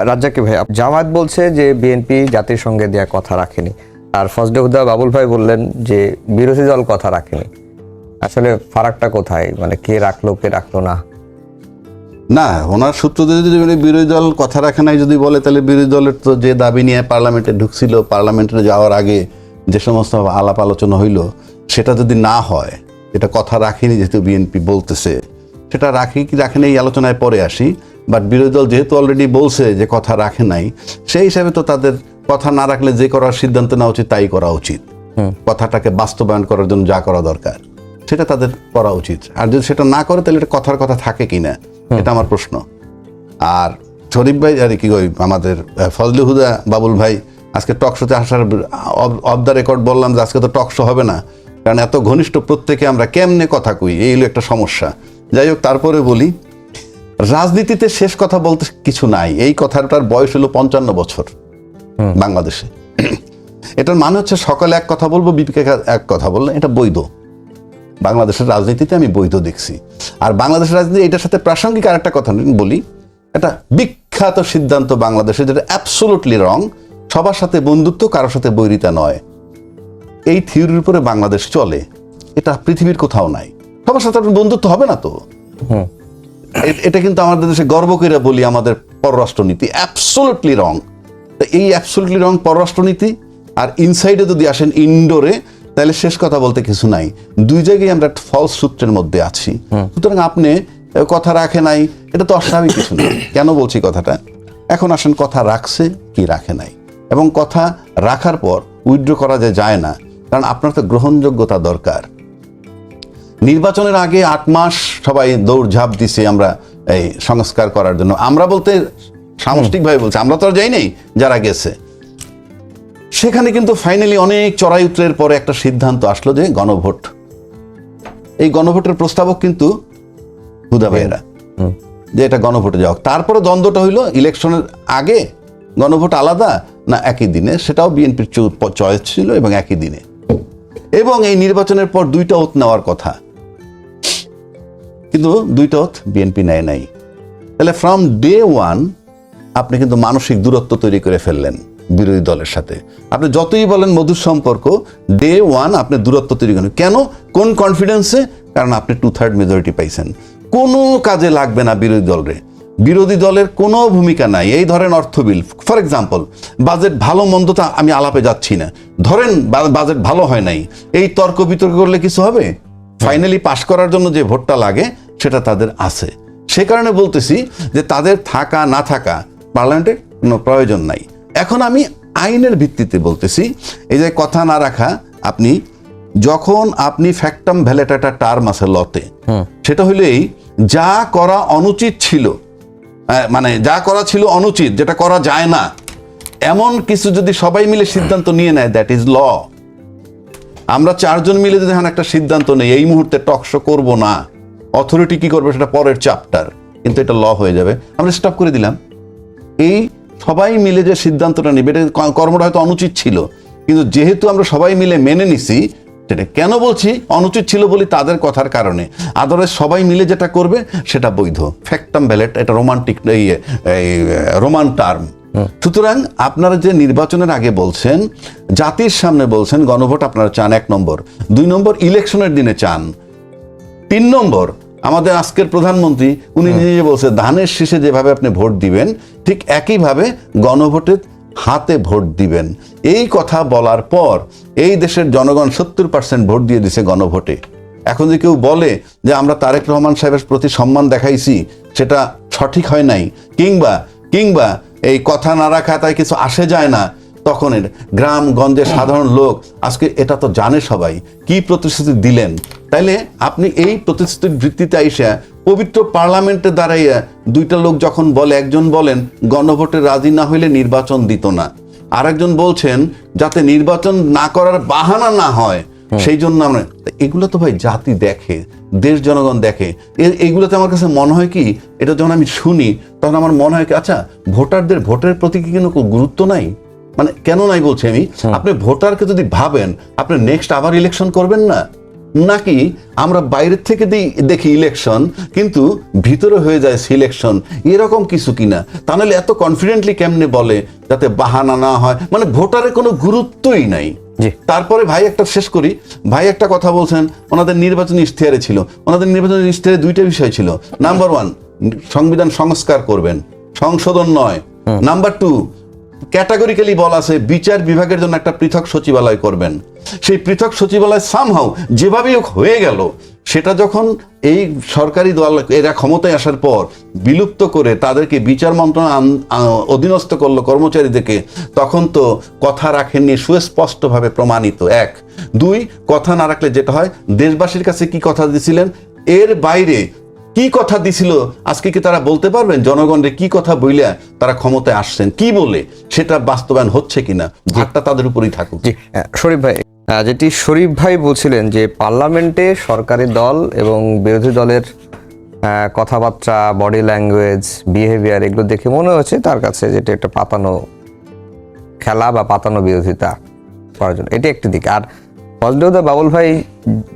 রাজ্জাকি ভাই, জামায়াত বলছে যে বিএনপি জাতির সঙ্গে দেয়া কথা রাখেনি, আর ফজলে হুদা বাবুল ভাই বললেন যে বিরোধী দল কথা রাখেনি। আসলে ফারাকটা কোথায়? মানে কে রাখলো কে রাখলো না? না, ওনার সূত্র দিয়ে যদি বিরোধী দল কথা রাখে নাই যদি বলে, তাহলে বিরোধী দলের তো যে দাবি নিয়ে পার্লামেন্টে ঢুকছিল, পার্লামেন্টে যাওয়ার আগে যে সমস্ত আলাপ আলোচনা হইল, সেটা যদি না হয়, এটা কথা রাখেনি যেহেতু বিএনপি বলতেছে, সেটা রাখি কি রাখে নাই এই আলোচনায় পরে আসি। বাট বিরোধী দল যেহেতু অলরেডি বলছে যে কথা রাখে নাই, সেই হিসাবে তো তাদের কথা না রাখলে যে করার সিদ্ধান্ত নেওয়া উচিত তাই করা উচিত। কথাটাকে বাস্তবায়ন করার জন্য যা করা দরকার সেটা তাদের করা উচিত। আর যদি সেটা না করে, তাহলে এটা কথার কথা থাকে কিনা, এটা আমার প্রশ্ন। আর শরীফ ভাই আর কি আমাদের ফজলে হুদা বাবুল ভাই আজকে টক শোতে আসার অফ দ্য রেকর্ড বললাম যে আজকে তো টক শো হবে না, কারণ এত ঘনিষ্ঠ প্রত্যেকে আমরা কেমনে কথা কই, এই হলো একটা সমস্যা। যাই হোক, তারপরে বলি, রাজনীতিতে শেষ কথা বলতে কিছু নাই। এই কথাটার বয়স হলো 55 বছর বাংলাদেশে। এটার মানে হচ্ছে সকালে এক কথা বলবো, বিপিকে এক কথা বললে এটা বৈধ। বাংলাদেশের রাজনীতিতে আমি বৈধ দেখছি। আর বাংলাদেশের রাজনীতি এটার সাথে প্রাসঙ্গিক আর একটা কথা বলি, একটা বিখ্যাত সিদ্ধান্ত বাংলাদেশে, যেটা অ্যাবসোলুটলি রং, সবার সাথে বন্ধুত্ব, কারোর সাথে বৈরিতা নয়। এই থিওরির উপরে বাংলাদেশ চলে, এটা পৃথিবীর কোথাও নাই। সবার সাথে বন্ধুত্ব হবে না তো। এটা কিন্তু আমাদের দেশে গর্ব করে বলি আমাদের পররাষ্ট্রনীতি অ্যাবসোলুটলি রং। এই অ্যাবসোলুটলি রং পররাষ্ট্রনীতি। আর ইনসাইডে যদি আসেন ইনডোরে, তাহলে শেষ কথা বলতে কিছু নাই। দুই জায়গায় আমরা ফলস সূত্রের মধ্যে আছি। সুতরাং আপনি কথা রাখে নাই, এটা তো অস্বাভাবিক কিছু না। কেন বলছি কথাটা? এখন আসেন, কথা রাখছে কি রাখে নাই, এবং কথা রাখার পর উইথড্র করা যায় না, কারণ আপনার তো গ্রহণযোগ্যতা দরকার। নির্বাচনের আগে 8 মাস সবাই দৌড়ঝাঁপ দিছে আমরা এই সংস্কার করার জন্য। আমরা বলতে সামষ্টিকভাবে বলছি, আমরা তো আর যাই নাই, যারা গেছে। সেখানে কিন্তু ফাইনালি অনেক চড়াই উতরের পরে একটা সিদ্ধান্ত আসলো যে গণভোট। এই গণভোটের প্রস্তাবক কিন্তু হুদা ভাইয়েরা, যে এটা গণভোটে যাওক। তারপরে দ্বন্দ্বটা হইলো ইলেকশনের আগে গণভোট আলাদা না একই দিনে, সেটাও বিএনপির চয়েস ছিল, এবং একই দিনে। এবং এই নির্বাচনের পর 2টা ওত নেওয়ার কথা, কিন্তু 2টা ওত বিএনপি নেয় নাই। তাহলে ফ্রম ডে 1 আপনি কিন্তু মানসিক দূরত্ব তৈরি করে ফেললেন বিরোধী দলের সাথে। আপনি যতই বলেন মধুর সম্পর্ক, ডে 1 আপনি দূরত্ব তৈরি করেন। কেন? কোন কনফিডেন্সে? কারণ আপনি 2/3 মেজরিটি পাইছেন। কোনো কাজে লাগবে না বিরোধী দলের। বিরোধী দলের কোনো ভূমিকা নাই। এই ধরেন অর্থ বিল, ফর এক্সাম্পল, বাজেট ভালো মন্দটা আমি আলাপে যাচ্ছি না, ধরেন বাজেট ভালো হয় নাই, এই তর্ক বিতর্ক করলে কিছু হবে? ফাইনালি পাশ করার জন্য যে ভোটটা লাগে সেটা তাদের আছে। সে কারণে বলতেছি যে তাদের থাকা না থাকা পার্লামেন্টে কোনো প্রয়োজন নাই। এখন আমি আইনের ভিত্তিতে বলতেছি, এই যে কথা না রাখা, আপনি যখন আপনি ফ্যাক্টাম ভ্যালেটাটা টার্ম আছে লতে, সেটা হইলো এই, যা করা অনুচিত ছিল, মানে যা করা ছিল অনুচিত, যেটা করা যায় না, এমন কিছু যদি সবাই মিলে সিদ্ধান্ত নিয়ে নেয়, দ্যাট ইজ ল। আমরা 4 জন মিলে যদি এখন একটা সিদ্ধান্ত নেই এই মুহূর্তে টক শো করবো না, অথরিটি কি করবে সেটা পরের চ্যাপ্টার, কিন্তু এটা ল হয়ে যাবে, আমরা স্টপ করে দিলাম। এই সবাই মিলে যে সিদ্ধান্তটা নেবে, এটা কর্মটা হয়তো অনুচিত ছিল, কিন্তু যেহেতু আমরা সবাই মিলে মেনে নিছি, সেটা কেন বলছি অনুচিত ছিল বলি তাদের কথার কারণে, আদারওয়াইজ সবাই মিলে যেটা করবে সেটা বৈধ। ফ্যাক্টাম ভ্যালেট এটা রোমান্টিক রোমান টার্ম। সুতরাং আপনারা যে নির্বাচনের আগে বলছেন, জাতির সামনে বলছেন গণভোট আপনারা চান, 1 নম্বর। 2 নম্বর, ইলেকশনের দিনে চান। 3 নম্বর, আমাদের আজকের প্রধানমন্ত্রী উনি নিজে বলছে ধানের শীষে যেভাবে আপনি ভোট দিবেন ঠিক একইভাবে গণভোটে হাতে ভোট দিবেন। এই কথা বলার পর এই দেশের জনগণ 70% ভোট দিয়ে দিছে গণভোটে। এখন যদি কেউ বলে যে আমরা তারেক রহমান সাহেবের প্রতি সম্মান দেখাইছি, সেটা সঠিক হয় নাই, কিংবা এই কথা না রাখা তাই কিছু আসে যায় না, তখন গ্রাম গঞ্জের সাধারণ লোক আজকে এটা তো জানে সবাই কি প্রতিশ্রুতি দিলেন। তাইলে আপনি এই প্রতিশ্রুতির ভিত্তিতে আইসা পবিত্র পার্লামেন্টে দাঁড়াইয়া 2টা লোক যখন বলে, একজন বলেন গণভোটে রাজি না হইলে নির্বাচন দিত না, আরেকজন বলছেন যাতে নির্বাচন না করার বাহানা না হয় সেই জন্য আমরা, এগুলো তো ভাই জাতি দেখে, দেশ জনগণ দেখে। এইগুলোতে আমার কাছে মনে হয় কি, এটা যখন আমি শুনি তখন আমার মনে হয় কি, আচ্ছা ভোটারদের ভোটের প্রতি কি কোনো গুরুত্ব নাই? মানে কেন নাই বলছি আমি, আপনি ভোটারকে যদি ভাবেন, আপনি নেক্সট আবার ইলেকশন করবেন না? নাকি আমরা বাইরের থেকে দেখি ইলেকশন কিন্তু ভিতরে হয়ে যায় সিলেকশন, এরকম কিছু কিনা? তা নাহলে এত কনফিডেন্টলি কেমনে বলে যাতে বাহানা না হয়, মানে ভোটারের কোনো গুরুত্বই নাই। তারপরে ভাই একটা শেষ করি, ভাই একটা কথা বলছেন ওনাদের নির্বাচনী ইশতেহারে ছিল, ওনাদের নির্বাচনী ইশতেহারে দুইটা বিষয় ছিল। নাম্বার 1, সংবিধান সংস্কার করবেন, সংশোধন নয়। নাম্বার 2, ক্যাটাগরিক্যালি বলা আছে বিচার বিভাগের জন্য একটা পৃথক সচিবালয় করবেন। সেই পৃথক সচিবালয় সামহাউ যেভাবেই হয়ে গেল, সেটা যখন এই সরকারি দল এরা ক্ষমতায় আসার পর বিলুপ্ত করে তাদেরকে বিচার মন্ত্রণালয় অধীনস্থ করলো কর্মচারীদেরকে, তখন তো কথা রাখেননি সুস্পষ্টভাবে প্রমাণিত। 1, 2, কথা না রাখলে যেটা হয়, দেশবাসীর কাছে কি কথা দিয়েছিলেন, এর বাইরে কি কথা দিছিল আজকে কি তারা বলতে পারবেন? জনগণের কি কথা বইলা তারা ক্ষমতায় আসছেন, কি বলে সেটা বাস্তবায়ন হচ্ছে কিনা, ভাগটা তাদের উপরেই থাকুক। জি শরীফ ভাই, যেটি শরীফ ভাই বলছিলেন যে পার্লামেন্টে সরকারি দল এবং বিরোধী দলের কথাবার্তা, বডি ল্যাঙ্গুয়েজ, বিহেভিয়ার, এগুলো দেখে মনে হচ্ছে তার কাছে যেটা একটা পাতানো খেলা বা পাতানো বিরোধিতা করার জন্য, এটি একটি দিক। আর ফজলুদ্দা বাবুল ভাই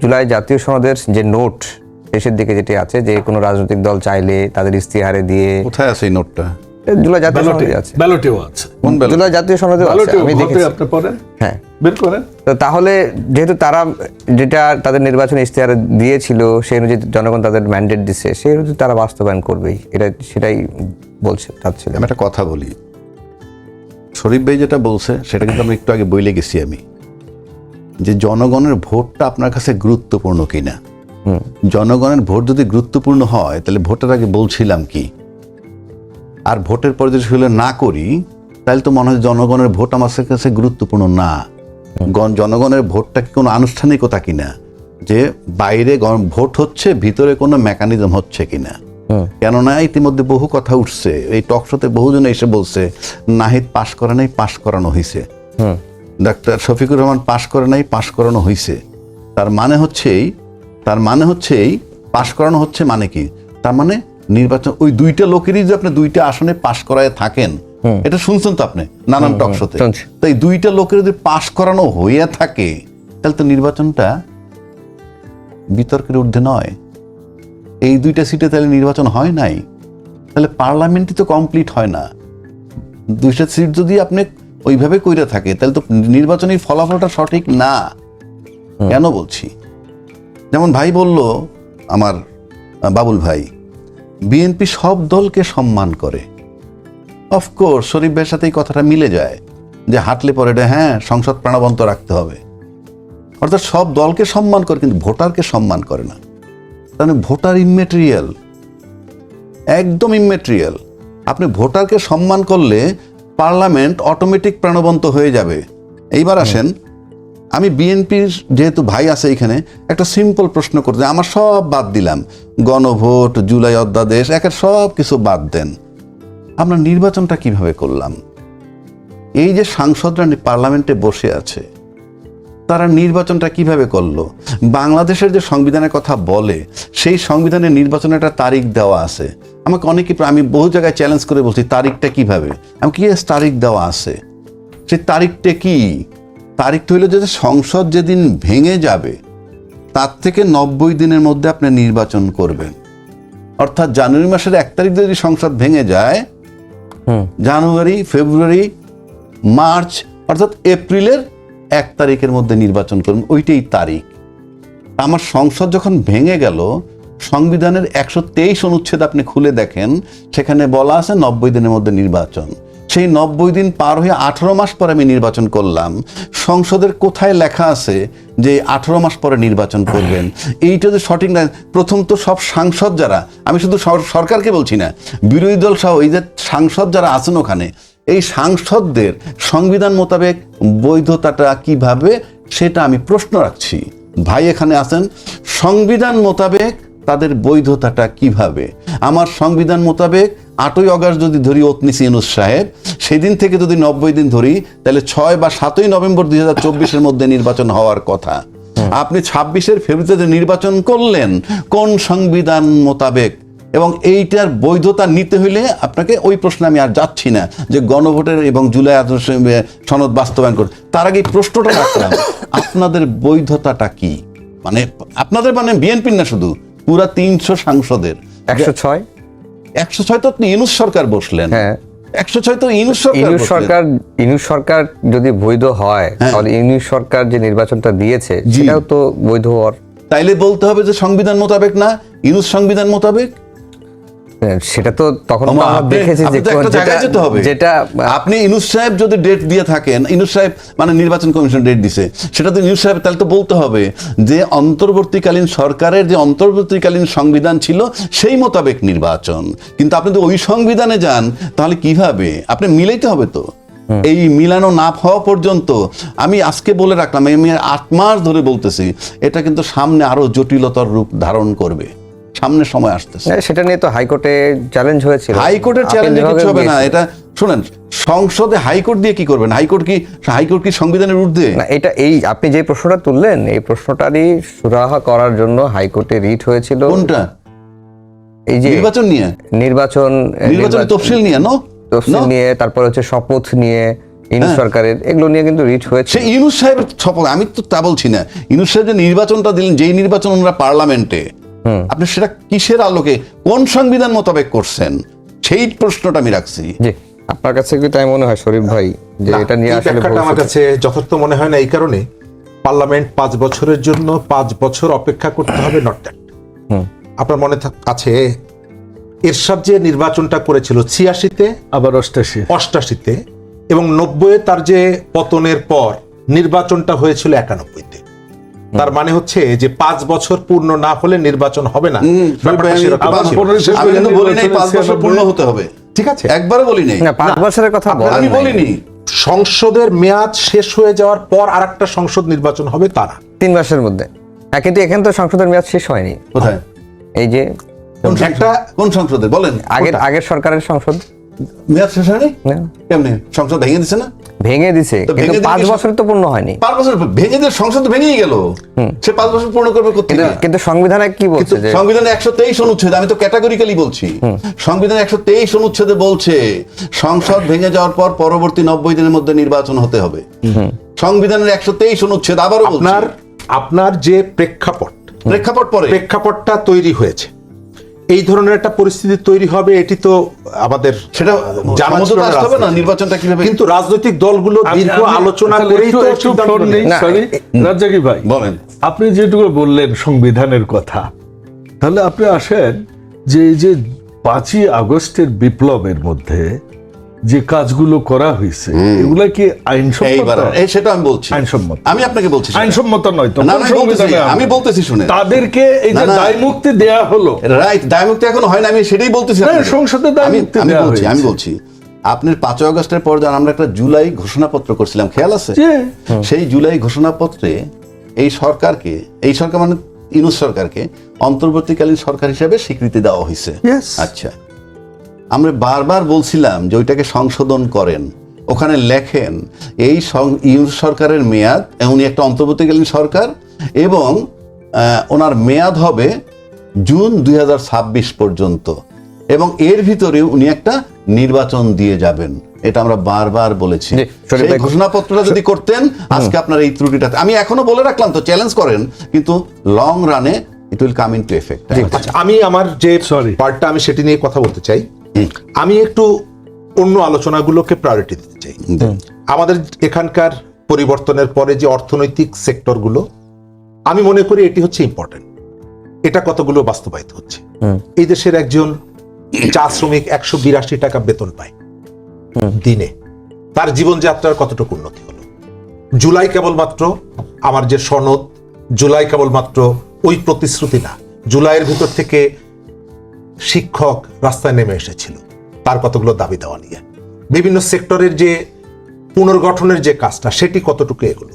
জুলাই জাতীয় সনদের যে নোট শেষের দিকে যেটি আছে, যে কোনো রাজনৈতিক দল চাইলে তাদের ইস্তিহারে দিয়ে, কোথায় আছে এই নোটটা? জুলাই জাতীয় সনদে আছে, ব্যালটেও আছে, জুলাই জাতীয় সনদে আছে, আমি দেখেছি। আপনি পড়েন, হ্যাঁ বের করেন। তো তাহলে যেহেতু তারা যেটা তাদের নির্বাচনী ইশতেহারে দিয়েছিল সেই অনুযায়ী জনগণ তাদের ম্যান্ডেট দিচ্ছে, সেই অনুযায়ী তারা বাস্তবায়ন করবেই, এটা সেটাই বলছে চাচ্ছিলাম। আমি একটা কথা বলি, শরীফ ভাই যেটা বলছে সেটা কিন্তু আমি একটু আগে বইলে গেছি আমি, যে জনগণের ভোটটা আপনার কাছে গুরুত্বপূর্ণ কিনা। জনগণের ভোট যদি গুরুত্বপূর্ণ হয় তাহলে ভোটের আগে বলছিলাম কি, আর ভোটের পরে যদি সেগুলো না করি তাহলে তো মনে হয় জনগণের ভোট আমার কাছে গুরুত্বপূর্ণ না। জনগণের ভোটটা কি কোনো আনুষ্ঠানিকতা কিনা, যে বাইরে ভোট হচ্ছে ভিতরে কোনো মেকানিজম হচ্ছে কিনা। কেননা ইতিমধ্যে বহু কথা উঠছে, এই টকশোতে বহুজন এসে বলছে নাহিদ পাশ করে নাই, পাশ করানো হয়েছে, ডাক্তার শফিকুর রহমান পাশ করে নাই, পাশ করানো হয়েছে। তার মানে হচ্ছে এই পাশ করানো হচ্ছে মানে কি, তার মানে নির্বাচন ওই দুইটা লোকেরই যে আপনি দুইটা আসনে পাশ করায় থাকেন, এটা শুনছেন তো আপনি নানান টকশোতে। তাই দুইটা লোকের যদি পাশ করানো হয়ে থাকে তাহলে তো নির্বাচনটা বিতর্কের ঊর্ধ্বে নয়। এই দুইটা সিটে তাহলে নির্বাচন হয় নাই, তাহলে পার্লামেন্টই তো কমপ্লিট হয় না। দুইটা সিট যদি আপনি ওইভাবে কইরা থাকে তাহলে তো নির্বাচনী ফলাফলটা সঠিক না। কেন বলছি, যেমন ভাই বলল আমার বাবুল ভাই, বিএনপি সব দলকে সম্মান করে। অফকোর্স শরীফ ভাইয়ের সাথে এই কথাটা মিলে যায় যে হাঁটলে পরে হ্যাঁ সংসদ প্রাণবন্ত রাখতে হবে, অর্থাৎ সব দলকে সম্মান করে কিন্তু ভোটারকে সম্মান করে না। তাহলে ভোটার ইমমেটেরিয়াল, একদম ইমমেটেরিয়াল। আপনি ভোটারকে সম্মান করলে পার্লামেন্ট অটোমেটিক প্রাণবন্ত হয়ে যাবে। এইবার আসেন, আমি বিএনপির যেহেতু ভাই আছে এখানে, একটা সিম্পল প্রশ্ন করতে, আমার সব বাদ দিলাম, গণভোট, জুলাই অধ্যাদেশ, একের সব কিছু বাদ দেন, আমরা নির্বাচনটা কিভাবে করলাম? এই যে সাংসদরা পার্লামেন্টে বসে আছে, তারা নির্বাচনটা কিভাবে করলো? বাংলাদেশের যে সংবিধানের কথা বলে, সেই সংবিধানের নির্বাচনের একটা তারিখ দেওয়া আছে। আমাকে অনেকে, আমি বহু জায়গায় চ্যালেঞ্জ করে বলছি তারিখটা কিভাবে, আমি কি তারিখ দেওয়া আছে, সেই তারিখটা কি? তারিখটা হইলো যে সংসদ যেদিন ভেঙে যাবে তার থেকে 90 দিনের মধ্যে আপনি নির্বাচন করবেন। অর্থাৎ জানুয়ারি মাসের 1 তারিখ যদি সংসদ ভেঙে যায়, জানুয়ারি, ফেব্রুয়ারি, মার্চ, অর্থাৎ এপ্রিলের 1 তারিখের মধ্যে নির্বাচন করবেন, ওইটাই তারিখ। আমার সংসদ যখন ভেঙে গেল, সংবিধানের 123 অনুচ্ছেদ আপনি খুলে দেখেন, সেখানে বলা আছে 90 দিনের মধ্যে নির্বাচন। সেই 90 দিন পার হয়ে 18 মাস পরে আমি নির্বাচন করলাম। সংসদের কোথায় লেখা আছে যে 18 মাস পরে নির্বাচন করবেন? এইটা যে সঠিক না। প্রথম তো সব সাংসদ যারা, আমি শুধু সরকারকে বলছি না, বিরোধী দল সহ এই যে সাংসদ যারা আছেন ওখানে, এই সাংসদদের সংবিধান মোতাবেক বৈধতাটা কিভাবে, সেটা আমি প্রশ্ন রাখছি। ভাই এখানে আছেন, সংবিধান মোতাবেক তাদের বৈধতাটা কিভাবে? আমার সংবিধান মোতাবেক 8ই অগাস্ট যদি ধরি ওতনিস ইউনুস সাহেব, সেদিন থেকে যদি 90 দিন ধরি, তাহলে 6 বা 7ই নভেম্বর 2024-এর মধ্যে নির্বাচন হওয়ার কথা। আপনি 26-এর ফেব্রুয়ারিতে নির্বাচন করলেন কোন সংবিধান মোতাবেক? এবং এইটার বৈধতা নিতে হইলে আপনাকে ওই প্রশ্নে আমি আর যাচ্ছি না যে গণভোটের এবং জুলাই সনদ বাস্তবায়ন করে, তার আগে প্রশ্নটা রাখলাম, আপনাদের বৈধতাটা কি? মানে আপনাদের মানে বিএনপির না, শুধু পুরা 300 সাংসদের 106। 106 তো ইউনূস সরকার বসলেন। হ্যাঁ, 106 তো ইউনূস ইউনূস সরকার যদি বৈধ হয় তাহলে ইউনূস সরকার যে নির্বাচনটা দিয়েছে সেটাও তো বৈধ হওয়ার। তাইলে বলতে হবে যে সংবিধান মোতাবেক না, ইউনূস সংবিধান মোতাবেক। সেটা তো তখন তো আমরা দেখেছি যে যেটা আপনি ইউনূস সাহেব যদি ডেট দিয়ে থাকেন, ইউনূস সাহেব মানে নির্বাচন কমিশন ডেট দিছে, সেটা তো ইউনূস সাহেব তাহলে তো বলতে হবে যে অন্তর্বর্তীকালীন সরকারের যে অন্তর্বর্তীকালীন সংবিধান ছিল সেই মোতাবেক নির্বাচন। কিন্তু আপনি তো ওই সংবিধানে যান, তাহলে কিভাবে? আপনি মিলাইতে হবে তো। এই মিলানো না হওয়া পর্যন্ত আমি আজকে বলে রাখলাম, আমি 8 মাস ধরে বলতেছি, এটা কিন্তু সামনে আরো জটিলতর রূপ ধারণ করবে, সামনে সময় আসতেছে। সেটা নিয়ে তো হাইকোর্টে চ্যালেঞ্জ হয়েছিল। হাইকোর্টের চ্যালেঞ্জ কিছু হবে না। এটা শুনেন, সংসদে হাইকোর্ট দিয়ে কি করবেন? হাইকোর্ট কি সংবিধানের ঊর্ধ্বে? না, এটা এই আপনি যে প্রশ্নটা তুললেন, এই প্রশ্নটারই সুরাহা করার জন্য হাইকোর্টে রিট হয়েছিল। কোনটা? এই যে নির্বাচন নিয়ে, নির্বাচন তফসিল নিয়ে, তফসিল নিয়ে, তারপর হচ্ছে শপথ নিয়ে, ইউনূস সরকারের এগুলো নিয়ে কিন্তু রিট হয়েছে। সে ইউনূস সাহেবের শপথ, আমি তো তা বলছি না। ইউনূস সাহেব যে নির্বাচনটা দিলেন, যেই নির্বাচন ওনারা পার্লামেন্টে, আপনি সেটা কিসের আলোকে, কোন সংবিধান মোতাবেক করছেন, সেই প্রশ্নটা আমি রাখছি। জি, আপনার কাছে কি তাই মনে হয় শরীফ ভাই যে এটা নিয়ে আসলে আমার কাছে যথার্থ মনে হয় না। এই কারণে পার্লামেন্ট 5 বছরের জন্য 5 বছর অপেক্ষা করতে হবে, নট দ্যাট। আপনার মনে আছে এরশাদ যে নির্বাচনটা করেছিল 86-তে, আবার 88-তে এবং 90-এ তার যে পতনের পর নির্বাচনটা হয়েছিল 91-তে। তার মানে হচ্ছে যে 5 বছর পূর্ণ না হলে নির্বাচন হবে না। আমি কিন্তু বলি নাই 5 বছর পূর্ণ হতে হবে, ঠিক আছে, একবারও বলি নাই। 5 বছরের কথা আমি বলিনি। সংসদের মেয়াদ শেষ হয়ে যাওয়ার পর আরেকটা সংসদ নির্বাচন হবে, তারা 3 মাসের মধ্যে। কিন্তু এখানে তো সংসদের মেয়াদ শেষ হয়নি। কোথায়? এই যে কোন সংসদে বলেন? আগের সরকারের সংসদ মেয়াদ শেষ হয়নি? কেমনে? সংসদ ভেঙে দিছে না? ভেঙে দিছে, কিন্তু 5 বছর তো পূর্ণ হয়নি। 5 বছর ভেঙে দিয়ে সংসদ ভেঙেই গেল, সে 5 বছর পূর্ণ করবে কোথেকে? কিন্তু সংবিধানে কি বলছে? যে সংবিধানে 123 অনুচ্ছেদ, আমি তো ক্যাটাগরিক্যালি বলছি, সংবিধানে 123 অনুচ্ছেদে বলছে সংসদ ভেঙে যাওয়ার পর পরবর্তী 90 দিনের মধ্যে নির্বাচন হতে হবে। সংবিধানের 123 অনুচ্ছেদ আবারও বলছে। আপনার যে প্রেক্ষাপটটা তৈরি হয়েছে, এই ধরনের একটা পরিস্থিতি তৈরি হবে, এটি তো আমাদের সেটা জানার মতো আসতে হবে না নির্বাচনটা কিভাবে। কিন্তু রাজনৈতিক দলগুলো দীর্ঘ আলোচনা করেই তো সিদ্ধান্ত নেয়। রাজ্জাকি ভাই বলেন, আপনি যেটুকু বললেন সংবিধানের কথা, তাহলে আপনি আসেন যে এই যে 5ই আগস্টের বিপ্লবের মধ্যে যে কাজগুলো করা হয়েছে এগুলা কি আইনসম্মত? সেটা আমি বলছি, আইনসম্মত। আমি আপনাকে বলছি আইনসম্মত নয় তো, আমি বলতেছি শুনে, তাদেরকে এই যে দায়মুক্তি দেয়া হলো, রাইট, দায়মুক্তি এখনো হয় না, আমি সেটাই বলতেছি। সংসদে দায়মুক্তি দেয়া হয়েছে। আমি বলছি আপনার 5 আগস্টের পর যখন আমরা একটা জুলাই ঘোষণাপত্র করছিলাম, খেয়াল আছে? সেই জুলাই ঘোষণাপত্রে এই সরকার মানে ইউনূস সরকারকে অন্তর্বর্তীকালীন সরকার হিসেবে স্বীকৃতি দেওয়া হয়েছে। আচ্ছা, আমরা বারবার বলছিলাম যে ওইটাকে সংশোধন করেন, ওখানে লেখেন এই ইউনূস সরকারের মেয়াদ, উনি একটা অন্তর্বর্তীকালীন সরকার, এবং ওনার মেয়াদ হবে জুন 2026 পর্যন্ত, এবং এর ভিতরে উনি একটা নির্বাচন দিয়ে যাবেন। এটা আমরা বারবার বলেছি। সেই ঘোষণাপত্রটা যদি করতেন, আজকে আপনার এই ত্রুটিটা, আমি এখনো বলে রাখলাম তো, চ্যালেঞ্জ করেন, কিন্তু লং রানে it will come into effect. আমি আমার যে পার্টটা আমি সেটি নিয়ে কথা বলতে চাই। আমি একটু অন্য আলোচনাগুলোকে প্রায়োরিটি দিতে চাই। আমাদের এখানকার পরিবর্তনের পরে যে অর্থনৈতিক সেক্টরগুলো, আমি মনে করি এটি হচ্ছে ইম্পর্টেন্ট। এটা কতগুলো বাস্তবায়িত হচ্ছে। এই দেশের একজন চা শ্রমিক 182 টাকা বেতন পায় দিনে, তার জীবনযাত্রার কতটুকু উন্নতি হলো? জুলাই কেবলমাত্র আমার যে সনদ, জুলাই কেবলমাত্র ওই প্রতিশ্রুতি না, জুলাইয়ের ভিতর থেকে শিক্ষক রাস্তায় নেমে এসেছিল তার কতগুলো দাবি দেওয়া নিয়ে। বিভিন্ন সেক্টরের যে পুনর্গঠনের যে কাজটা, সেটি কতটুকু এগুলো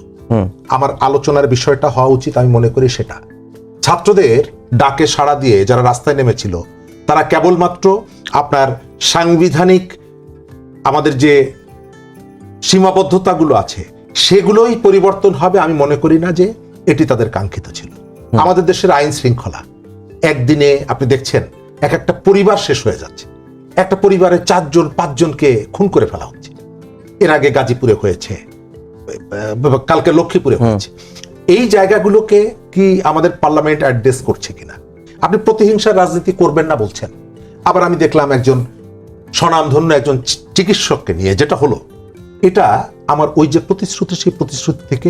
আমার আলোচনার বিষয়টা হওয়া উচিত। আমি মনে করি সেটা ছাত্রদের ডাকে সাড়া দিয়ে যারা রাস্তায় নেমেছিল, তারা কেবলমাত্র আপনার সাংবিধানিক আমাদের যে সীমাবদ্ধতাগুলো আছে সেগুলোই পরিবর্তন হবে, আমি মনে করি না যে এটি তাদের কাঙ্ক্ষিত ছিল। আমাদের দেশের আইন শৃঙ্খলা একদিনে আপনি দেখছেন একটা পরিবার শেষ হয়ে যাচ্ছে, একটা পরিবারে 4-5 জনকে খুন করে ফেলা হচ্ছে। এর আগে গাজীপুরে হয়েছে, কালকে লক্ষ্মীপুরে হয়েছে। এই জায়গাগুলোকে কি আমাদের পার্লামেন্ট অ্যাড্রেস করছে কিনা? আপনি প্রতিহিংসার রাজনীতি করবেন না বলছেন, আবার আমি দেখলাম একজন স্বনামধন্য একজন চিকিৎসককে নিয়ে যেটা হলো, এটা আমার ওই যে প্রতিশ্রুতি, সেই প্রতিশ্রুতি থেকে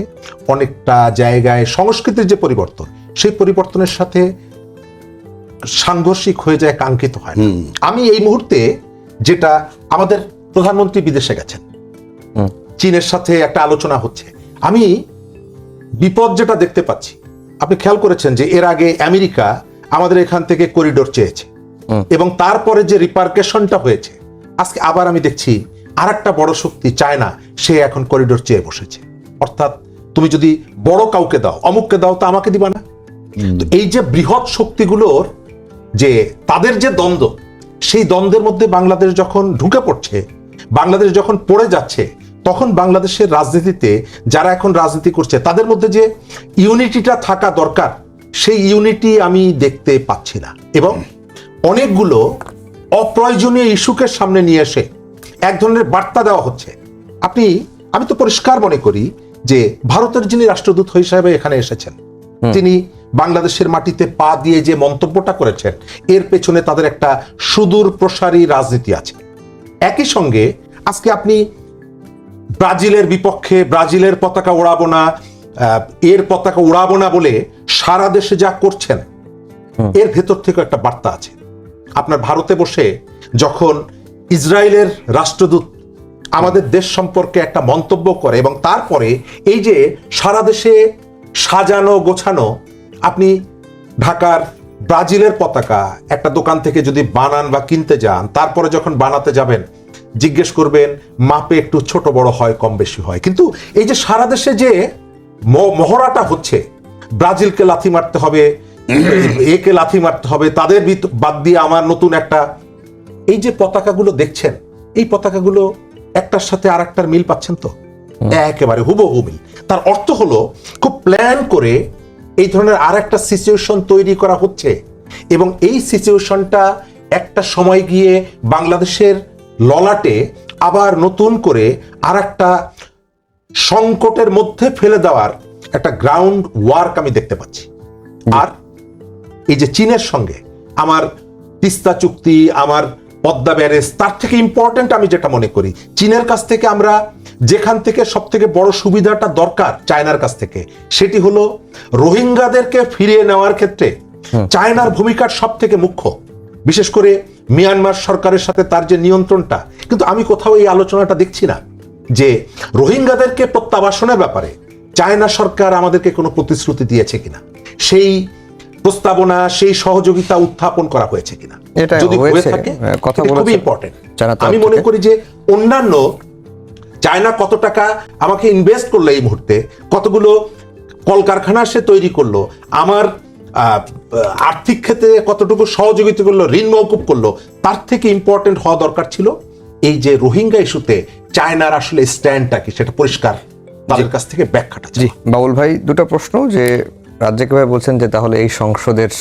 অনেকটা জায়গায় সংস্কৃতির যে পরিবর্তন, সেই পরিবর্তনের সাথে সাংঘর্ষিক হয়ে যায়, কাঙ্ক্ষিত হয় না। আমি এই মুহূর্তে যেটা, আমাদের প্রধানমন্ত্রী বিদেশে গেছেন, চীনের সাথে একটা আলোচনা হচ্ছে, আমি বিপদ যেটা দেখতে পাচ্ছি, আপনি খেয়াল করেছেন যে এর আগে আমেরিকা আমাদের এখান থেকে করিডোর চেয়েছে এবং তারপরে যে রিপার্কেশনটা হয়েছে, আজকে আবার আমি দেখছি আর একটা বড় শক্তি চায়না, সে এখন করিডোর চেয়ে বসেছে। অর্থাৎ তুমি যদি বড় কাউকে দাও, অমুককে দাও, তা আমাকে দিবা না। তো এই যে বৃহৎ শক্তিগুলোর যে তাদের যে দ্বন্দ্ব, সেই দ্বন্দ্বের মধ্যে বাংলাদেশ যখন ঢুকে পড়ছে, বাংলাদেশ যখন পড়ে যাচ্ছে, তখন বাংলাদেশের রাজনীতিতে যারা এখন রাজনীতি করছে তাদের মধ্যে যে ইউনিটিটা থাকা দরকার, সেই ইউনিটি আমি দেখতে পাচ্ছি না। এবং অনেকগুলো অপ্রয়োজনীয় ইস্যুকে সামনে নিয়ে এসে এক ধরনের বার্তা দেওয়া হচ্ছে। আমি তো পরিষ্কার মনে করি যে ভারতের যিনি রাষ্ট্রদূত হিসাবে এখানে এসেছেন, তিনি বাংলাদেশের মাটিতে পা দিয়ে যে মন্তব্যটা করেছেন, এর পেছনে তাদের একটা সুদূর প্রসারী রাজনীতি আছে। একই সঙ্গে আজকে আপনি ব্রাজিলের বিপক্ষে, ব্রাজিলের পতাকা ওড়াবো না, এর পতাকা উড়াবো না বলে সারা দেশে যা করছেন, এর ভেতর থেকে একটা বার্তা আছে। আপনার ভারতে বসে যখন ইসরায়েলের রাষ্ট্রদূত আমাদের দেশ সম্পর্কে একটা মন্তব্য করে এবং তারপরে এই যে সারা দেশে সাজানো গোছানো, আপনি ঢাকার ব্রাজিলের পতাকা একটা দোকান থেকে যদি বানান বা কিনতে যান, তারপরে যখন বানাতে যাবেন জিজ্ঞেস করবেন মাপে একটু ছোট বড় হয়, কম বেশি হয়, কিন্তু এই যে সারা দেশে যে মহড়াটা হচ্ছে, ব্রাজিলকে লাথি মারতে হবে, একে লাথি মারতে হবে, তাদের বাদ দিয়ে আমার নতুন একটা, এই যে পতাকাগুলো দেখছেন, এই পতাকাগুলো একটার সাথে আর একটার মিল পাচ্ছেন তো? একেবারে হুবহু মিল। তার অর্থ হলো খুব প্ল্যান করে এই ধরনের আর একটা সিচুয়েশন তৈরি করা হচ্ছে এবং এই সিচুয়েশনটা একটা সময় গিয়ে বাংলাদেশের ললাটে আবার নতুন করে আর একটা সংকটের মধ্যে ফেলে দেওয়ার একটা গ্রাউন্ড ওয়ার্ক আমি দেখতে পাচ্ছি। আর এই যে চীনের সঙ্গে আমার তিস্তা চুক্তি, আমার পদ্মা ব্যারেজ, তার থেকে ইম্পর্টেন্ট আমি যেটা মনে করি, চীনের কাছ থেকে আমরা যেখান থেকে সব থেকে বড় সুবিধাটা দরকার চায়নার কাছ থেকে, সেটি হলো রোহিঙ্গাদেরকে ফিরিয়ে নেওয়ার ক্ষেত্রে চায়নার ভূমিকার সব থেকে মুখ্য, বিশেষ করে মিয়ানমার সরকারের সাথে তার যে নিয়ন্ত্রণটা। কিন্তু আমি কোথাও এই আলোচনাটা দেখছি না যে রোহিঙ্গাদেরকে প্রত্যাবাসনের ব্যাপারে চায়না সরকার আমাদেরকে কোনো প্রতিশ্রুতি দিয়েছে কিনা, সেই প্রস্তাবনা, সেই সহযোগিতা উত্থাপন করা হয়েছে কিনা। যদি হয়ে থাকে কথা খুবই ইম্পর্টেন্ট। আমি মনে করি যে অন্যান্য চায়না কত টাকা আমাকে ইনভেস্ট করলো এই মুহূর্তে, কতগুলো কলকারখানা সে তৈরি করলো, আমার আর্থিক ক্ষেত্রে কতটুকু সহযোগিতা করলো, ঋণ মওকুফ করলো, তার থেকে ইম্পর্টেন্ট হওয়া দরকার ছিল এই যে রোহিঙ্গা ইস্যুতে চায়নার আসলে স্ট্যান্ডটা কি, সেটা পরিষ্কার তাদের কাছ থেকে ব্যাখ্যাটা। জি বাবুল ভাই, দুটো প্রশ্ন, যে রাজ্জাক ভাই বলছেন যে তাহলে এই সংসদের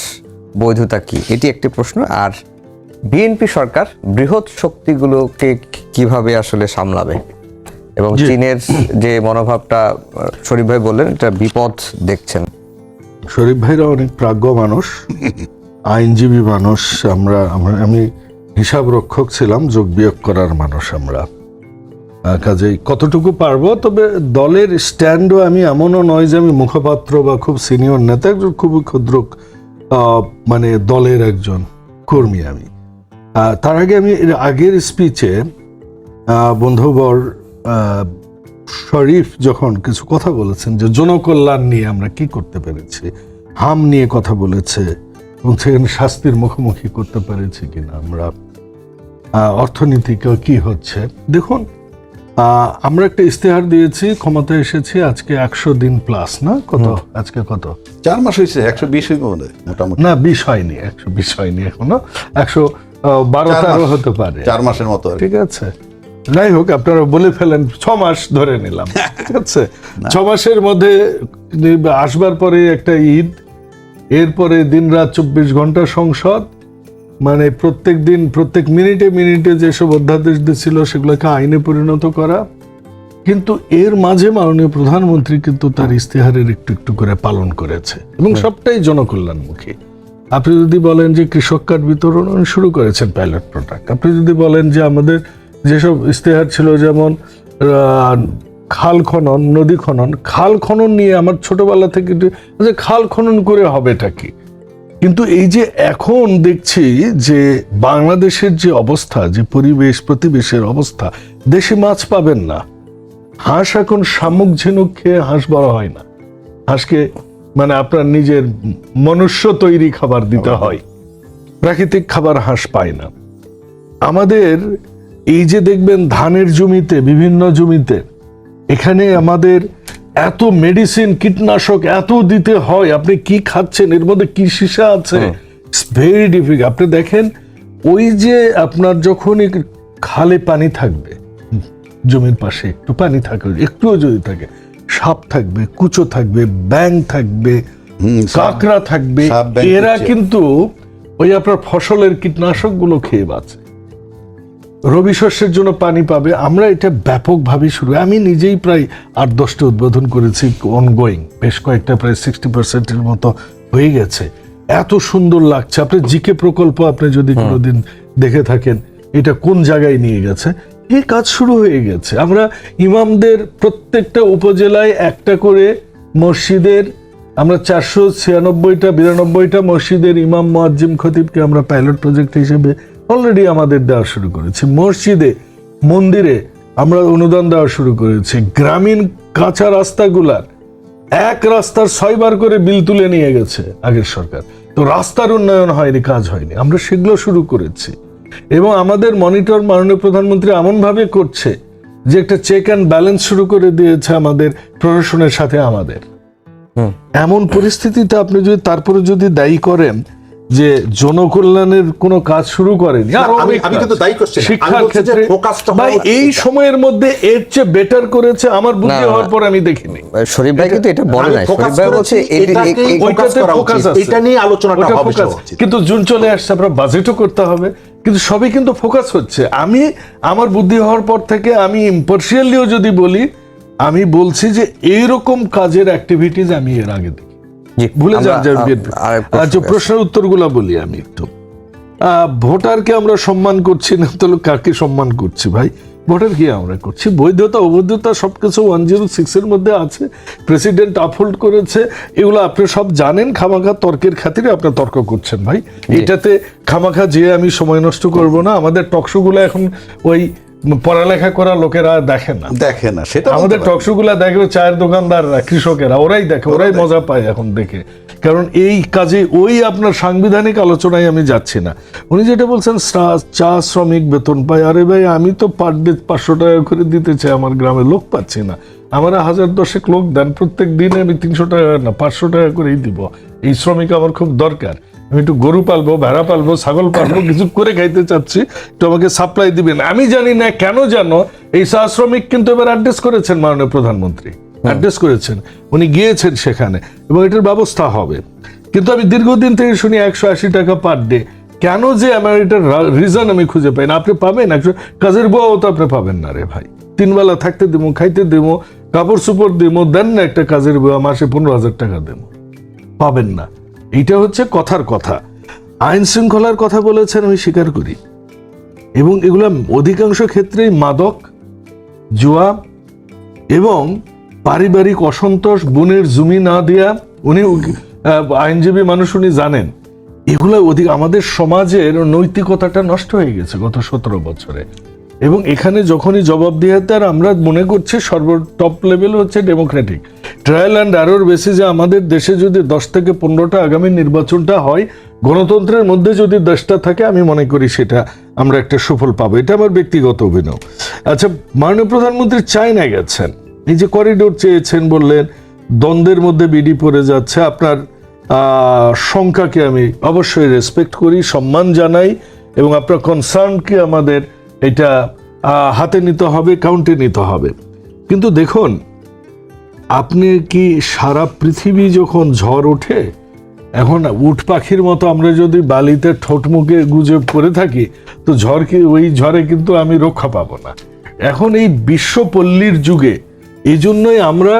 বৈধতা কি, এটি একটি প্রশ্ন। আর বিএনপি সরকার বৃহৎ শক্তিগুলোকে কিভাবে আসলে সামলাবে এবং চীনের যে মনোভাবটা শরীফ ভাই বললেন, এটা বিপদ দেখছেন। শরীফ ভাইরা অনেক প্রাজ্ঞ মানুষ, আইনজীবী মানুষ, আমি হিসাব রক্ষক ছিলাম, যোগ বিয়োগ করার মানুষ আমরা, কাজেই কতটুকু পারবো। তবে দলের স্ট্যান্ডও আমি এমনও নয় যে আমি মুখপাত্র বা খুব সিনিয়র নেতা, একজন খুবই ক্ষুদ্র মানে দলের একজন কর্মী আমি। তার আগে আমি এর আগের স্পিচে বন্ধুবর শরীফ যখন কিছু কথা বলেছেন যে জনকল্যাণ নিয়ে আমরা কি করতে পেরেছি, হাম নিয়ে কথা বলেছে এবং সেখানে শাস্তির মুখোমুখি করতে পেরেছি কিনা আমরা, অর্থনীতিকে কি হচ্ছে। দেখুন, আমরা একটা ইস্তেহার দিয়েছি, ক্ষমতায় এসেছি আজকে 100 দিন প্লাস, না কত আজকে, কত 4 মাস হয়েছে, 120 মোটামুটি, না 20 হয়নি, 120 হয়নি এখনো, 112 হতে পারে, 4 মাসের মতো, ঠিক আছে। যাই হোক, আপনারা বলে ফেলেন 6 মাস ধরে নিলাম, ঠিক আছে। 6 মাসের মধ্যে আসবার পরে একটা ঈদ, এরপরে দিনরাত 24 ঘন্টা সংসদ, মানে প্রত্যেক দিন প্রত্যেক মিনিটে মিনিটে যেসব অধ্যাদেশ দিয়েছিল সেগুলোকে আইনে পরিণত করা, কিন্তু এর মাঝে মাননীয় প্রধানমন্ত্রী কিন্তু তার ইস্তেহারের একটু একটু করে পালন করেছে এবং সবটাই জনকল্যাণমুখী। আপনি যদি বলেন যে কৃষক কার্ড বিতরণ উনি শুরু করেছেন পাইলট প্রোডাক্ট, আপনি যদি বলেন যে আমাদের যেসব ইস্তেহার ছিল যেমন খাল খনন, নদী খনন, খাল খনন নিয়ে আমার ছোটবেলা থেকে যে খাল খনন করে হবেটা কি, কিন্তু এই যে এখন দেখছি যে বাংলাদেশের যে অবস্থা, যে পরিবেশ প্রতিবেশের অবস্থা, দেশি মাছ পাবেন না। হাঁস এখন শামুক ঝিনুক খেয়ে হাঁস বড় হয় না, হাঁসকে মানে আপনার নিজের মনুষ্য তৈরি খাবার দিতে হয়, প্রাকৃতিক খাবার হাঁস পায় না। আমাদের এই যে দেখবেন ধানের জমিতে, বিভিন্ন জমিতে এখানে আমাদের এত মেডিসিন, কীটনাশক এত দিতে হয়, আপনি কি খাচ্ছেন, এর মধ্যে কি সীসা আছে, ইটস ভেরি ডিফিকাল্ট। আপনি দেখেন ওই যে আপনার যখনই খালে পানি থাকবে, জমির পাশে একটু পানি থাকবে, একটুও যদি থাকে, সাপ থাকবে, কুচো থাকবে, ব্যাঙ থাকবে, কাঁকড়া থাকবে, এরা কিন্তু ওই আপনার ফসলের কীটনাশক গুলো খেয়ে বাঁচে, রবি শস্যের জন্য পানি পাবে। আমরা এটা ব্যাপকভাবে শুরু, আমি নিজেই প্রায় 8-10টা উদ্বোধন করেছি, অনগোয়িং, বেশ কয়েকটা প্রায় 60%-এর মতো হয়ে গেছে। এত সুন্দর লাগছে। আপনি জিকে প্রকল্প আপনি যদি কোনোদিন দেখে থাকেন, এটা কোন জায়গায় নিয়ে গেছে, এই কাজ শুরু হয়ে গেছে। আমরা ইমামদের প্রত্যেকটা উপজেলায় একটা করে মসজিদের, আমরা 496-92টা মসজিদের ইমাম, মুয়াজ্জিম, খতিবকে আমরা পাইলট প্রজেক্ট হিসেবে অলরেডি আমাদের দেওয়া শুরু করেছি। মসজিদে, মন্দিরে আমরা অনুদান দেওয়া শুরু করেছি। গ্রামীণ কাঁচা রাস্তাগুলার এক রাস্তার 6 বার করে বিল তুলে নিয়ে গেছে আগের সরকার, তো রাস্তার উন্নয়ন হয়নি, কাজ হয়নি, আমরা সেগুলো শুরু করেছি। এবং আমাদের মনিটর মাননীয় প্রধানমন্ত্রী এমন ভাবে করছে যে একটা চেক অ্যান্ড ব্যালেন্স শুরু করে দিয়েছে আমাদের প্রশাসনের সাথে। আমাদের এমন পরিস্থিতিতে আপনি যদি তারপরে যদি দায়ী করেন যে জনকল্যাণের কোনো কাজ শুরু করেনি, আমি কিন্তু দায়ী করছি না, শিক্ষার ক্ষেত্রে ভাই এই সময়ের মধ্যে এর চেয়ে বেটার করেছে আমার বুদ্ধি হওয়ার পর আমি দেখিনি। শরীফ ভাই কিন্তু এটা বলে নাই, শরীফ ভাই বলছে এটা নিয়ে আলোচনাটা হবে। কিন্তু জুন চলে আসছে, আপনার বাজেটও করতে হবে, কিন্তু সবই কিন্তু ফোকাস হচ্ছে। আমি আমার বুদ্ধি হওয়ার পর থেকে আমি ইম্পার্শিয়ালিও যদি বলি, আমি বলছি যে এইরকম কাজের অ্যাক্টিভিটিজ আমি এর আগে দেখি। ভুলে যান যে প্রশ্নের উত্তরগুলো বলি আমি একটু। ভোটারকে আমরা সম্মান করছি না, তাহলে কাকে সম্মান করছি ভাই? ভোটার কি আমরা করছি? বৈধতা অবৈধতা সবকিছু 106 এর মধ্যে আছে, প্রেসিডেন্ট আপহোল্ড করেছে, এগুলো আপনি সব জানেন। খামাখা তর্কের খাতিরে আপনার তর্ক করছেন ভাই, এটাতে খামাখা যে আমি সময় নষ্ট করব না। আমাদের টকশোগুলো এখন ওই পড়ালেখা করা লোকেরা দেখে না, সেটা আমাদের টকশোগুলা দেখবে চায়ের দোকানদাররা, কৃষকেরা, ওরাই দেখে, ওরাই মজা পায় এখন দেখে। কারণ এই কাজে ওই আপনার সাংবিধানিক আলোচনায় আমি যাচ্ছি না। উনি যেটা বলছেন চা শ্রমিক বেতন পায়, আরে ভাই আমি তো পার ডে 500 টাকা করে দিতে চাই, আমার গ্রামে লোক পাচ্ছি না, আমার 1010 লোক দেন, প্রত্যেক দিনে আমি 300 টাকা না 500 টাকা করেই দিব। এই শ্রমিক আমার খুব দরকার, আমি একটু গরু পালবো, ভেড়া পালবো, ছাগল পালবো, কিছু করে খাইতে চাচ্ছি, তো আমাকে সাপ্লাই দিবেন। আমি জানি না কেন জানো এই চা শ্রমিক কিন্তু এবার অ্যাড্রেস করেছেন মাননীয় প্রধানমন্ত্রী, অ্যাড্রেস করেছেন, উনি গিয়েছেন সেখানে এবং এটার ব্যবস্থা হবে। কিন্তু আমি দীর্ঘদিন থেকে শুনি 180 টাকা পার ডে, কেন যে আমার এটার রিজন আমি খুঁজে পাই না। আপনি পাবেন কাজের বউ, তো আপনি পাবেন না রে ভাই। 3 বেলা থাকতে দেবো, খাইতে দেবো, কাপড় চোপড় দেবো, দেন না একটা কাজের বউ, মাসে 15,000 টাকা দেবো, পাবেন না। এইটা হচ্ছে কথার কথা। আইন শৃঙ্খলার কথা বলেছেন, আমি স্বীকার করি, এবং এগুলো অধিকাংশ ক্ষেত্রেই মাদক, জুয়া এবং পারিবারিক অসন্তোষ, বোনের জমি না দেয়া, উনি আইনজীবী মানুষ, উনি জানেন এগুলো আমাদের সমাজের নৈতিকতাটা নষ্ট হয়ে গেছে গত 17 বছরে। এবং এখানে যখনই জবাবদিহিতার আমরা মনে করছি টপ লেভেল হচ্ছে ডেমোক্রেটিক ট্রায়াল অ্যান্ড এরর বেসিসে আমাদের দেশে যদি 10 থেকে 15টা আগামী নির্বাচনটা হয়, গণতন্ত্রের মধ্যে যদি 10টা থাকে, আমি মনে করি সেটা আমরা একটা সুফল পাবো। এটা আমার ব্যক্তিগত অভিনয়। আচ্ছা, মাননীয় প্রধানমন্ত্রী চায়না গেছেন, এই যে করিডোর চেয়েছেন, বললেন দ্বন্দ্বের মধ্যে বিডি পড়ে যাচ্ছে। আপনার সংখ্যাকে আমি অবশ্যই রেসপেক্ট করি, সম্মান জানাই, এবং আপনার কনসার্নকে আমাদের এটা হাতে নিতে হবে, কাউন্টে নিতে হবে। কিন্তু দেখুন, আপনি কি সারা পৃথিবী যখন ঝড় ওঠে, এখন উট পাখির মতো আমরা যদি বালিতে ঠোঁট মুখে গুজে পড়ে থাকি, তো ওই ঝড়ে কিন্তু আমি রক্ষা পাবো না। এখন এই বিশ্বপল্লীর যুগে এই জন্যই আমরা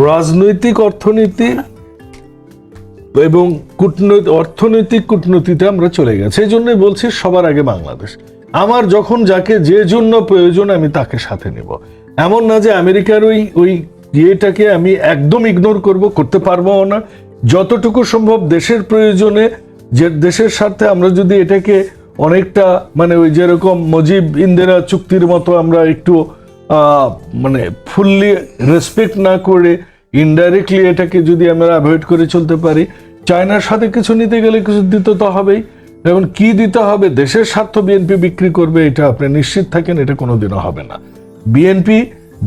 রাজনৈতিক অর্থনীতি এবং অর্থনৈতিক কূটনীতিতে আমরা চলে গেছি। এই জন্যই বলছি সবার আগে বাংলাদেশ। আমার যখন যাকে যে জন্য প্রয়োজন আমি তাকে সাথে নেব। এমন না যে আমেরিকার ওই ইয়েটাকে আমি একদম ইগনোর করতে পারবো না। যতটুকু সম্ভব দেশের প্রয়োজনে, যে দেশের স্বার্থে আমরা যদি এটাকে অনেকটা মানে ওই যেরকম মুজিব ইন্দিরা চুক্তির মতো আমরা একটু মানে ফুললি রেসপেক্ট না করে ইনডাইরেক্টলি এটাকে যদি আমরা অ্যাভয়েড করে চলতে পারি, চায়নার সাথে কিছু নিতে গেলে কিছু দিতে তো হবেই। এবং কি দিতে হবে, দেশের স্বার্থ বিএনপি বিক্রি করবে এটা আপনি নিশ্চিত থাকেন, এটা কোনোদিনও হবে না। বিএনপি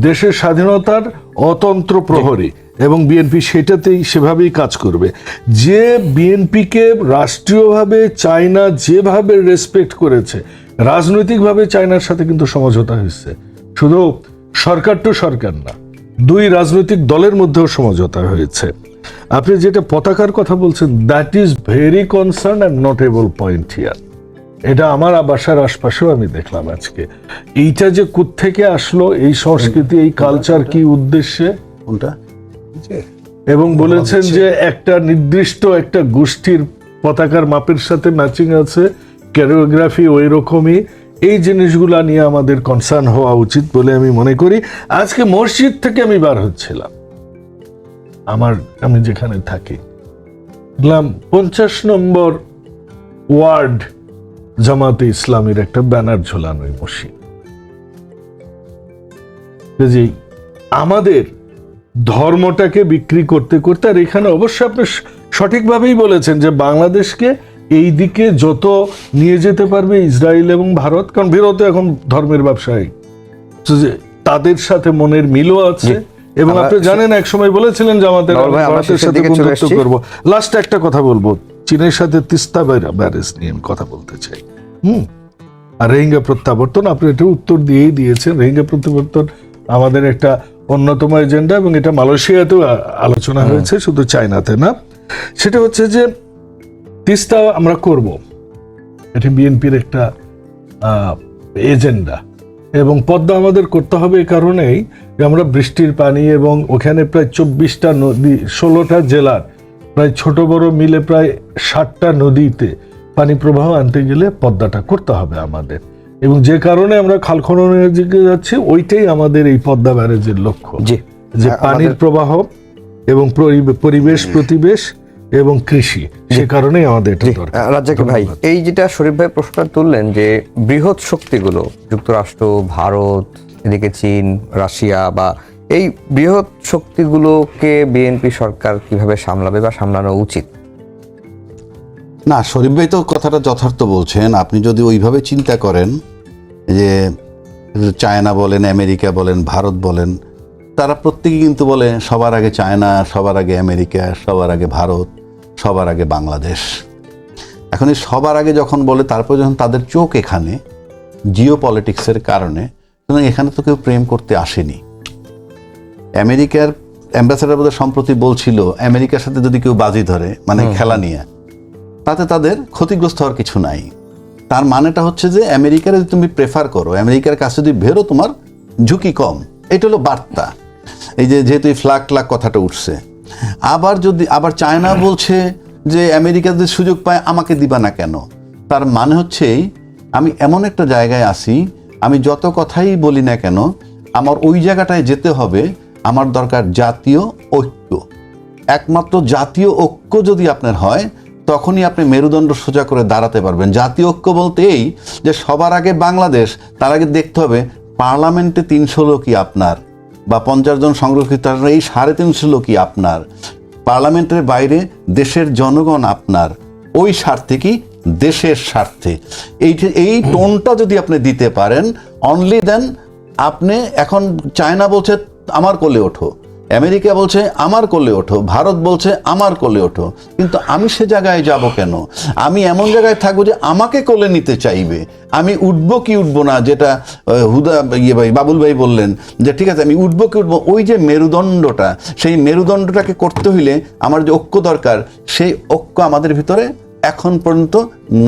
দেশের স্বাধীনতার অতন্ত্র প্রহরী এবং বিএনপি সেভাবেই কাজ করবে। যে বিএনপিকে রাষ্ট্রীয়ভাবে চায়না যেভাবে রেসপেক্ট করেছে, রাজনৈতিকভাবে চায়নার সাথে কিন্তু সমঝোতা হয়েছে। শুধু সরকার টু সরকার না, দুই রাজনৈতিক দলের মধ্যেও সমঝোতা হয়েছে। আপনি যেটা পতাকার কথা বলছেন, that is very concern and notable point here. এটা আমার বাসার আশপাশেও আমি দেখলাম আজকে। এইটা যে কোত্থেকে আসলো, এই সংস্কৃতি, এই কালচার, কি উদ্দেশ্যে, কোনটা? এবং বলেছেন যে একটা নির্দিষ্ট একটা গোষ্ঠীর পতাকার মাপের সাথে ম্যাচিং আছে, ক্যারিওগ্রাফি ওই রকমই। এই জিনিসগুলা নিয়ে আমাদের কনসার্ন হওয়া উচিত বলে আমি মনে করি। আজকে মসজিদ থেকে আমি বার হচ্ছিলাম, আমি যেখানে থাকি, দেখলাম 50 নম্বর ওয়ার্ড জামাতে ইসলামীর একটা ব্যানার ঝোলানো মসজিদ। আমাদের ধর্মটাকে বিক্রি করতে করতে, আর এখানে অবশ্যই আপনি সঠিকভাবেই বলেছেন যে বাংলাদেশকে এই দিকে যত নিয়ে যেতে পারবে ইসরায়েল এবং ভারত, কারণ ভারত এখন ধর্মের ব্যবসায়ী, তাদের সাথে মনের মিলও আছে। এবং আপনি জানেন এক সময় বলেছিলেন যে আমাদের ভারতের সাথে বন্ধুত্ব করবো। লাস্ট একটা কথা বলবো, চীনের সাথে তিস্তা ব্যারেজ নিয়ে আমি কথা বলতে চাই। আর রোহিঙ্গা প্রত্যাবর্তন, আপনি এটা উত্তর দিয়েই দিয়েছেন। রোহিঙ্গা প্রত্যাবর্তন আমাদের একটা অন্যতম এজেন্ডা, এবং এটা মালয়েশিয়াতেও আলোচনা হয়েছে, শুধু চায়নাতে না। সেটা হচ্ছে যে তিস্তা আমরা করব, এটা বিএনপির একটা এজেন্ডা। এবং পদ্মা আমাদের করতে হবে এই কারণেই যে আমরা বৃষ্টির পানি, এবং ওখানে প্রায় 24টা নদী, 16টা জেলার প্রায় ছোট বড় মিলে প্রায় 60টা নদীতে পানি প্রবাহ আনতে গেলে পদ্মাটা করতে হবে আমাদের। এবং যে কারণে আমরা খাল খননের দিকে যাচ্ছি, ওইটাই আমাদের এই পদ্মা ব্যারেজের লক্ষ্য, যে পানির প্রবাহ এবং পরিবেশ প্রতিবেশ এবং কৃষি। সে কারণেই আমাদের এটা দরকার। রাজ্জাক ভাই, এই যেটা শরীফ ভাই প্রশ্নটা তুললেন যে বৃহৎ শক্তিগুলো, যুক্তরাষ্ট্র, ভারত, এদিকে চীন, রাশিয়া, বা এই বৃহৎ শক্তিগুলোকে বিএনপি সরকার কিভাবে সামলাবে বা সামলানো উচিত? না, শরীফ ভাই তো কথাটা যথার্থ বলছেন। আপনি যদি ওইভাবে চিন্তা করেন যে চায়না বলেন, আমেরিকা বলেন, ভারত বলেন, তারা প্রত্যেকে কিন্তু বলে সবার আগে চায়না, সবার আগে আমেরিকা, সবার আগে ভারত, সবার আগে বাংলাদেশ। এখন এই সবার আগে যখন বলে, তারপর যখন তাদের চোখ এখানে জিও পলিটিক্সের কারণে, এখানে তো কেউ প্রেম করতে আসেনি। আমেরিকার অ্যাম্বাসেডার বোধহয় সম্প্রতি বলছিল, আমেরিকার সাথে যদি কেউ বাজি ধরে, মানে খেলা নিয়ে, তাতে তাদের ক্ষতিগ্রস্ত হওয়ার কিছু নাই। তার মানেটা হচ্ছে যে আমেরিকার যদি তুমি প্রেফার করো, আমেরিকার কাছে যদি বেরো, তোমার ঝুঁকি কম। এটা হলো বার্তা। এই যে যেহেতু এই ফ্ল্যাগ কথাটা উঠছে, আবার চায়না বলছে যে আমেরিকা যদি সুযোগ পায় আমাকে দিবা না কেন। তার মানে হচ্ছে আমি এমন একটা জায়গায় আসি, আমি যত কথাই বলি না কেন, আমার ওই জায়গাটায় যেতে হবে। আমার দরকার জাতীয় ঐক্য। একমাত্র জাতীয় ঐক্য যদি আপনার হয়, তখনই আপনি মেরুদণ্ড সোজা করে দাঁড়াতে পারবেন। জাতীয় ঐক্য বলতে এই যে সবার আগে বাংলাদেশ, তার আগে দেখতে হবে পার্লামেন্টে 300 লোকই আপনার, বা 50 জন সংরক্ষিত, এই 350 লোকই আপনার। পার্লামেন্টের বাইরে দেশের জনগণ আপনার। ওই স্বার্থে কি? দেশের স্বার্থে। এই টোনটা যদি আপনি দিতে পারেন, অনলি দেন আপনি। এখন চায়না বলছে আমার কোলে ওঠো, আমেরিকা বলছে আমার কোলে ওঠো, ভারত বলছে আমার কোলে ওঠো, কিন্তু আমি সে জায়গায় যাব কেন? আমি এমন জায়গায় থাকবো যে আমাকে কোলে নিতে চাইবে। আমি উঠবো কি উঠবো না, যেটা বাবুল ভাই বললেন যে ঠিক আছে আমি উঠবো কি উঠবো, ওই যে মেরুদণ্ডটা, সেই মেরুদণ্ডটাকে করতে হইলে আমার যে ঐক্য দরকার, সেই ঐক্য আমাদের ভিতরে এখন পর্যন্ত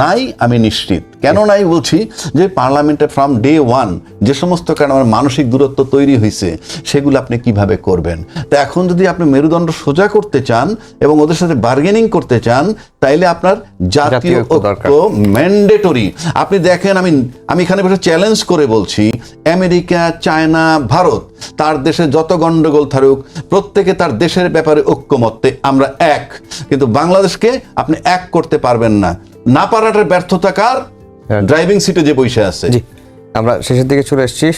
নাই, আমি নিশ্চিত। কেন নাই বলছি, যে পার্লামেন্টে ফ্রম ডে ওয়ান যে সমস্ত কারণে আমার মানসিক দূরত্ব তৈরি হয়েছে সেগুলো আপনি কিভাবে করবেন। তো এখন যদি আপনি মেরুদণ্ড সোজা করতে চান এবং ওদের সাথে বার্গেনিং করতে চান, তাইলে আপনার জাতীয় ঐক্য ম্যান্ডেটরি। আপনি দেখেন, আমি এখানে বসে চ্যালেঞ্জ করে বলছি, আমেরিকা, চায়না, ভারত, তার দেশে যত গন্ডগোল থাকুক প্রত্যেকে তার দেশের ব্যাপারে ঐক্যমত্যে আমরা এক, কিন্তু বাংলাদেশকে আপনি এক করতে পারবেন না। না পারাটার ব্যর্থতা কার? ড্রাইভিং সিটে যে বসে আছে। জি, আমরা শেষের দিকে চলে এসেছি।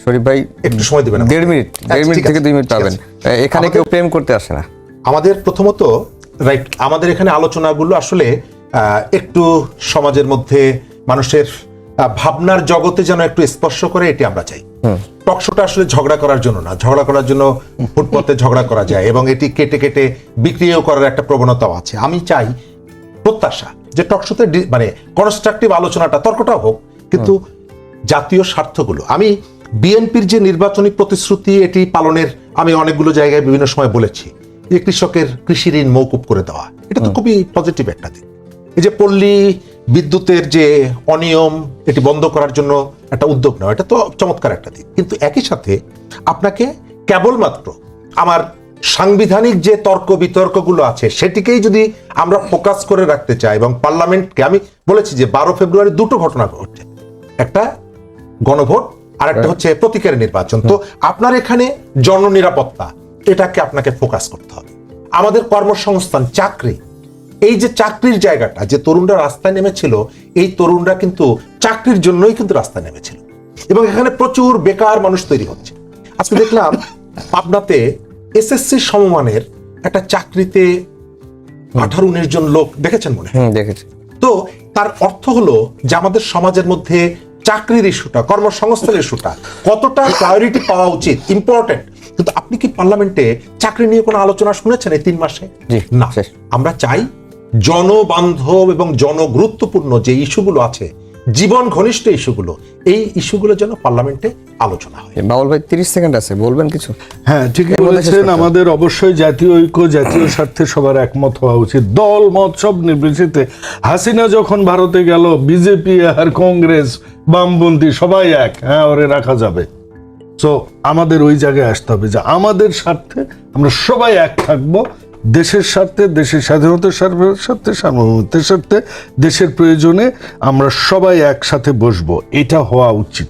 শরীফ ভাই একটু সময় দিবেন? 1.5 মিনিট, 1.5 মিনিট থেকে 2 মিনিট পাবেন। এখানে কেউ প্রেম করতে আসে না। আমাদের প্রথমত রাইট, আমাদের এখানে আলোচনাগুলো আসলে একটু সমাজের মধ্যে মানুষের ভাবনার জগতে যেন একটু স্পর্শ করে, এটি আমরা চাই। টকশোটা আসলে ঝগড়া করার জন্য না, ঝগড়া করার জন্য ফুটপথে ঝগড়া করা যায় এবং এটি কেটে কেটে বিক্রিও করার একটা প্রবণতাও আছে। আমি চাই, প্রত্যাশা যে টকশোতে মানে কনস্ট্রাকটিভ আলোচনাটা, তর্কটাও হোক, কিন্তু জাতীয় স্বার্থগুলো, আমি বিএনপির যে নির্বাচনী প্রতিশ্রুতি এটি পালনের আমি অনেকগুলো জায়গায় বিভিন্ন সময় বলেছি যে কৃষকের কৃষি ঋণ মওকুফ করে দেওয়া, এটা তো খুবই পজিটিভ একটা দিক। এই যে পল্লী বিদ্যুতের যে অনিয়ম, এটি বন্ধ করার জন্য একটা উদ্যোগ নেওয়া, এটা তো চমৎকার একটা দিক। কিন্তু একই সাথে আপনাকে কেবলমাত্র আমার সাংবিধানিক যে তর্ক বিতর্কগুলো আছে সেটিকেই যদি আমরা ফোকাস করে রাখতে চাই, এবং পার্লামেন্টকে, আমি বলেছি যে 12 ফেব্রুয়ারি দুটো ঘটনা ঘটছে, একটা গণভোট আর একটা হচ্ছে প্রতীকের নির্বাচন। তো আপনার এখানে জননিরাপত্তা, এটাকে আপনাকে ফোকাস করতে হবে। আমাদের কর্মসংস্থান, চাকরি, এই যে চাকরির জায়গাটা, যে তরুণরা রাস্তায় নেমেছিল, এই তরুণরা কিন্তু চাকরির জন্যই কিন্তু রাস্তায় নেমেছিল, এবং এখানে প্রচুর বেকার মানুষ তৈরি হচ্ছে। আজকে দেখলাম পাবনাতে এসএসসি সমমানের একটা চাকরিতে 18-19 জন লোক, দেখেছেন মনে হয়? দেখেছি। তো তার অর্থ হলো যে আমাদের সমাজের মধ্যে চাকরির ইস্যুটা, কর্মসংস্থানের ইস্যুটা কতটা প্রায়োরিটি পাওয়া উচিত, ইম্পর্টেন্ট। কিন্তু আপনি কি পার্লামেন্টে চাকরি নিয়ে কোনো আলোচনা শুনেছেন এই 3 মাসে? না। আমরা চাই জনবান্ধব এবং জনগুরুত্বপূর্ণ যে ইস্যুগুলো আছে, জীবন ঘনিষ্ঠ ইস্যুগুলো, এই ইস্যুগুলো যেন পার্লামেন্টে আলোচনা হয়। বাউল ভাই 30 সেকেন্ড আছে, বলবেন কিছু? হ্যাঁ, ঠিকই বলেছেন। আমাদের অবশ্যই জাতীয় ঐক্য, জাতীয় স্বার্থে সবার একমত হওয়া উচিত। দল মত সব নির্বিশেষে। হাসিনা যখন ভারতে গেল, বিজেপি আর কংগ্রেস, বামপন্থী সবাই এক, হ্যাঁ, ওরে রাখা যাবে। তো আমাদের ওই জায়গায় আসতে হবে যে আমাদের স্বার্থে আমরা সবাই এক থাকবো, দেশের স্বার্থে, দেশের স্বাধীনতার স্বার্থে, সার্বভৌমত্বের স্বার্থে, দেশের প্রয়োজনে আমরা সবাই একসাথে বসবো। এটা হওয়া উচিত।